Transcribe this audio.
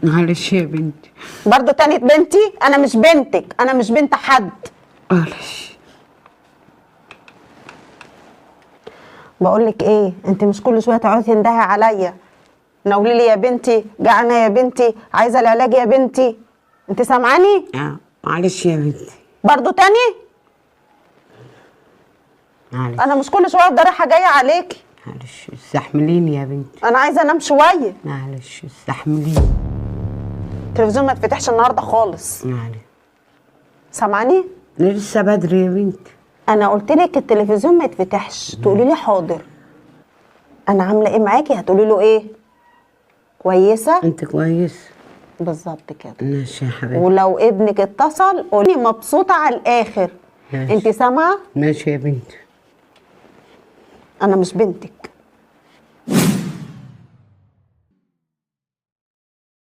معلش يا بنتي. برضه تاني بنتي؟ انا مش بنتك، انا مش بنت حد. معلش. بقول لك ايه، انت مش كل شويه تقعدي تندهي عليا، ناولي لي يا بنتي، جعانه يا بنتي، عايزه العلاج يا بنتي، انت سامعاني؟ معلش يا بنتي. برضه تاني؟ معلش. انا مش كل شويه افضل رايحه جايه عليكي. معلش استحمليني يا بنتي. انا عايزه انام شويه. معلش استحمليني. التلفزيون ما اتفتحش النهارده خالص. معلش. سامعاني؟ لسه بدري يا بنتي. انا قلت لك التلفزيون ما يتفتحش، تقولي لي حاضر. انا عامله ايه معاكي؟ هتقولي له ايه؟ كويسه؟ انت كويسه بالظبط كده. ماشي يا حبيبتي. ولو ابنك اتصل قولي مبسوطه على الاخر. ماشي. انت سامعه؟ ماشي يا بنتي. انا مش بنتك.